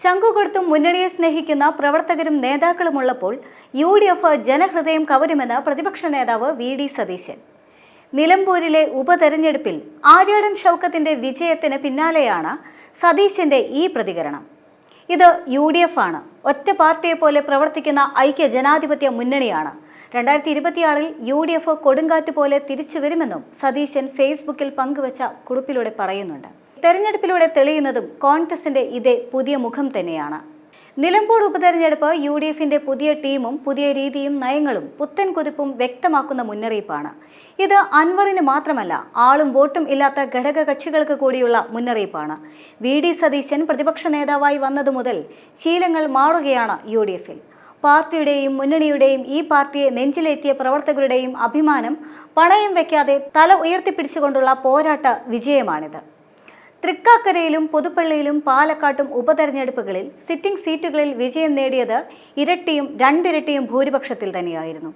ചങ്കുകൊടുത്തും മുന്നണിയെ സ്നേഹിക്കുന്ന പ്രവർത്തകരും നേതാക്കളുമുള്ളപ്പോൾ UDF ജനഹൃദയം കവരുമെന്ന് പ്രതിപക്ഷ നേതാവ് VD സതീശൻ. നിലമ്പൂരിലെ ഉപതെരഞ്ഞെടുപ്പിൽ ആര്യാടൻ ഷൗക്കത്തിന്റെ വിജയത്തിന് പിന്നാലെയാണ് സതീശന്റെ ഈ പ്രതികരണം. ഇത് UDF ആണ്. ഒറ്റ പാർട്ടിയെ പോലെ പ്രവർത്തിക്കുന്ന ഐക്യ ജനാധിപത്യ മുന്നണിയാണ്. 2026 UDF കൊടുങ്കാറ്റ് പോലെ തിരിച്ചു വരുമെന്നും സതീശൻ ഫേസ്ബുക്കിൽ പങ്കുവച്ച കുറിപ്പിലൂടെ പറയുന്നുണ്ട്. തെരഞ്ഞെടുപ്പിലൂടെ തെളിയുന്നതും കോൺഗ്രസിന്റെ ഇതേ പുതിയ മുഖം തന്നെയാണ്. നിലമ്പൂർ ഉപതെരഞ്ഞെടുപ്പ് UDFന്റെ പുതിയ ടീമും പുതിയ രീതിയും നയങ്ങളും പുത്തൻ കുതിപ്പും വ്യക്തമാക്കുന്ന മുന്നറിയിപ്പാണ്. ഇത് അൻവറിന് മാത്രമല്ല, ആളും വോട്ടും ഇല്ലാത്ത ഘടക കക്ഷികൾക്ക് കൂടിയുള്ള മുന്നറിയിപ്പാണ്. VD സതീശൻ പ്രതിപക്ഷ നേതാവായി വന്നതു മുതൽ ശീലങ്ങൾ മാറുകയാണ് UDFൽ. പാർട്ടിയുടെയും മുന്നണിയുടെയും ഈ പാർട്ടിയെ നെഞ്ചിലേറ്റിയ പ്രവർത്തകരുടെയും അഭിമാനം പണയം വയ്ക്കാതെ തല ഉയർത്തിപ്പിടിച്ചുകൊണ്ടുള്ള പോരാട്ട വിജയമാണിത്. തൃക്കാക്കരയിലും പുതുപ്പള്ളിയിലും പാലക്കാട്ടും ഉപതെരഞ്ഞെടുപ്പുകളിൽ സിറ്റിംഗ് സീറ്റുകളിൽ വിജയം നേടിയത് ഇരട്ടിയും രണ്ടിരട്ടിയും ഭൂരിപക്ഷത്തിൽ തന്നെയായിരുന്നു.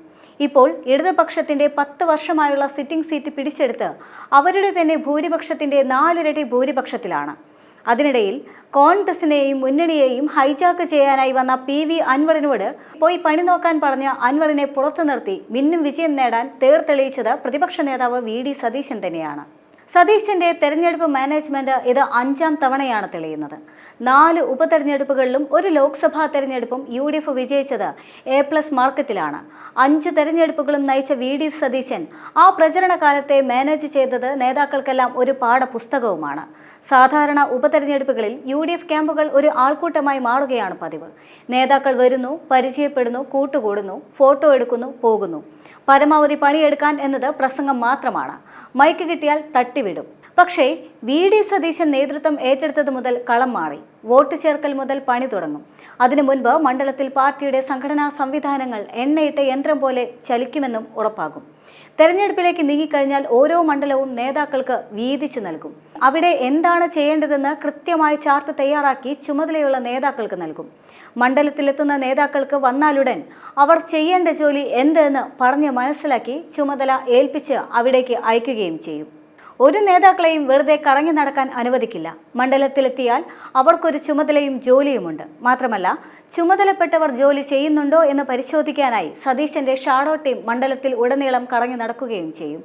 ഇപ്പോൾ ഇടതുപക്ഷത്തിന്റെ 10 വർഷമായുള്ള സിറ്റിംഗ് സീറ്റ് പിടിച്ചെടുത്ത് അവരുടെ തന്നെ ഭൂരിപക്ഷത്തിന്റെ 4 ഇരട്ടി ഭൂരിപക്ഷത്തിലാണ്. അതിനിടയിൽ കോൺഗ്രസിനെയും മുന്നണിയെയും ഹൈജാക്ക് ചെയ്യാനായി വന്ന PV അൻവറിനോട് പോയി പണി നോക്കാൻ പറഞ്ഞ അൻവറിനെ പുറത്തു നിർത്തി മിന്നും വിജയം നേടാൻ തെളിയിച്ചത് പ്രതിപക്ഷ നേതാവ് VD സതീശൻ തന്നെയാണ്. സതീശന്റെ തെരഞ്ഞെടുപ്പ് മാനേജ്മെന്റ് ഇത് 5ാം തവണയാണ് തെളിയുന്നത്. 4 ഉപതെരഞ്ഞെടുപ്പുകളിലും 1 ലോക്സഭാ തെരഞ്ഞെടുപ്പും UDF വിജയിച്ചത് A+ മാർക്കറ്റിലാണ്. 5 തെരഞ്ഞെടുപ്പുകളും നയിച്ച VD സതീശൻ ആ പ്രചരണ കാലത്തെ മാനേജ് ചെയ്തത് നേതാക്കൾക്കെല്ലാം ഒരു പാഠപുസ്തകവുമാണ്. സാധാരണ ഉപതെരഞ്ഞെടുപ്പുകളിൽ UDF ക്യാമ്പുകൾ ഒരു ആൾക്കൂട്ടമായി മാറുകയാണ് പതിവ്. നേതാക്കൾ വരുന്നു, പരിചയപ്പെടുന്നു, കൂട്ടുകൂടുന്നു, ഫോട്ടോ എടുക്കുന്നു, പോകുന്നു. പരമാവധി പണിയെടുക്കാൻ എന്നത് പ്രസംഗം മാത്രമാണ്. മൈക്ക് കിട്ടിയാൽ തട്ടിവിടും. പക്ഷേ VD സതീശൻ നേതൃത്വം ഏറ്റെടുത്തത് മുതൽ കളം മാറി. വോട്ട് ചേർക്കൽ മുതൽ പണി തുടങ്ങും. അതിനു മുൻപ് മണ്ഡലത്തിൽ പാർട്ടിയുടെ സംഘടനാ സംവിധാനങ്ങൾ എണ്ണയിട്ട യന്ത്രം പോലെ ചലിക്കുമെന്നും ഉറപ്പാകും. തെരഞ്ഞെടുപ്പിലേക്ക് നീങ്ങിക്കഴിഞ്ഞാൽ ഓരോ മണ്ഡലവും നേതാക്കൾക്ക് വീതിച്ചു നൽകും. അവിടെ എന്താണ് ചെയ്യേണ്ടതെന്ന് കൃത്യമായ ചാർട്ട് തയ്യാറാക്കി ചുമതലയുള്ള നേതാക്കൾക്ക് നൽകും. മണ്ഡലത്തിലെത്തുന്ന നേതാക്കൾക്ക് വന്നാലുടൻ അവർ ചെയ്യേണ്ട ജോലി എന്തെന്ന് പറഞ്ഞ് മനസ്സിലാക്കി ചുമതല ഏൽപ്പിച്ച് അവിടേക്ക് അയക്കുകയും ചെയ്യും. ഒരു നേതാക്കളെയും വെറുതെ കറങ്ങി നടക്കാൻ അനുവദിക്കില്ല. മണ്ഡലത്തിലെത്തിയാൽ അവർക്കൊരു ചുമതലയും ജോലിയുമുണ്ട്. മാത്രമല്ല, ചുമതലപ്പെട്ടവർ ജോലി ചെയ്യുന്നുണ്ടോ എന്ന് പരിശോധിക്കാനായി സതീശന്റെ ഷാഡോ ടീം മണ്ഡലത്തിൽ ഉടനീളം കറങ്ങി നടക്കുകയും ചെയ്യും.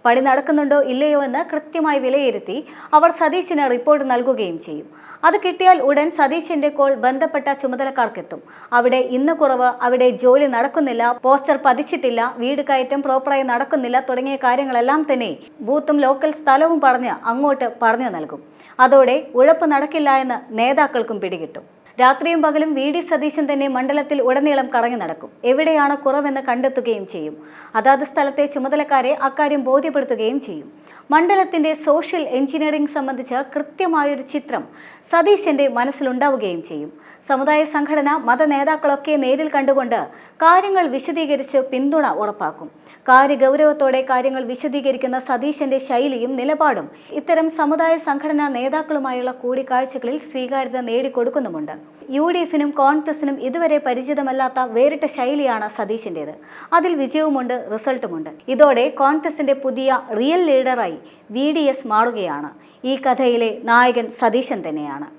പണി നടക്കുന്നുണ്ടോ ഇല്ലയോ എന്ന് കൃത്യമായി വിലയിരുത്തി അവർ സതീശന് റിപ്പോർട്ട് നൽകുകയും ചെയ്യും. അത് കിട്ടിയാൽ ഉടൻ സതീശന്റെ കോൾ ബന്ധപ്പെട്ട ചുമതലക്കാർക്കെത്തും. അവിടെ ഇന്ന് കുറവ്, അവിടെ ജോലി നടക്കുന്നില്ല, പോസ്റ്റർ പതിച്ചിട്ടില്ല, വീട് കയറ്റം പ്രോപ്പറായി നടക്കുന്നില്ല തുടങ്ങിയ കാര്യങ്ങളെല്ലാം തന്നെ ബൂത്തും ലോക്കൽ സ്ഥലവും പറഞ്ഞ് അങ്ങോട്ട് പറഞ്ഞു നൽകും. അതോടെ ഉഴപ്പ് നടക്കില്ല എന്ന് നേതാക്കൾക്കും പിടികിട്ടും. രാത്രിയും പകലും VD സതീശൻ തന്നെ മണ്ഡലത്തിൽ ഉടനീളം കറങ്ങി നടക്കും. എവിടെയാണ് കുറവെന്ന് കണ്ടെത്തുകയും ചെയ്യും. അതാത് സ്ഥലത്തെ ചുമതലക്കാരെ അക്കാര്യം ബോധ്യപ്പെടുത്തുകയും ചെയ്യും. മണ്ഡലത്തിന്റെ സോഷ്യൽ എഞ്ചിനീയറിംഗ് സംബന്ധിച്ച് കൃത്യമായൊരു ചിത്രം സതീശന്റെ മനസ്സിലുണ്ടാവുകയും ചെയ്യും. സമുദായ സംഘടന, മത നേതാക്കളൊക്കെ നേരിൽ കണ്ടുകൊണ്ട് കാര്യങ്ങൾ വിശദീകരിച്ച് പിന്തുണ ഉറപ്പാക്കും. കാര്യഗൗരവത്തോടെ കാര്യങ്ങൾ വിശദീകരിക്കുന്ന സതീശന്റെ ശൈലിയും നിലപാടും ഇത്തരം സമുദായ സംഘടനാ നേതാക്കളുമായുള്ള കൂടിക്കാഴ്ചകളിൽ സ്വീകാര്യത നേടിക്കൊടുക്കുന്നുമുണ്ട്. UDFനും കോൺഗ്രസിനും ഇതുവരെ പരിചിതമല്ലാത്ത വേറിട്ട ശൈലിയാണ് സതീശന്റേത്. അതിൽ വിജയവുമുണ്ട്, റിസൾട്ടുമുണ്ട്. ഇതോടെ കോൺഗ്രസിന്റെ പുതിയ റിയൽ ലീഡറായി VDS മാറുകയാണ്. ഈ കഥയിലെ നായകൻ സതീശൻ തന്നെയാണ്.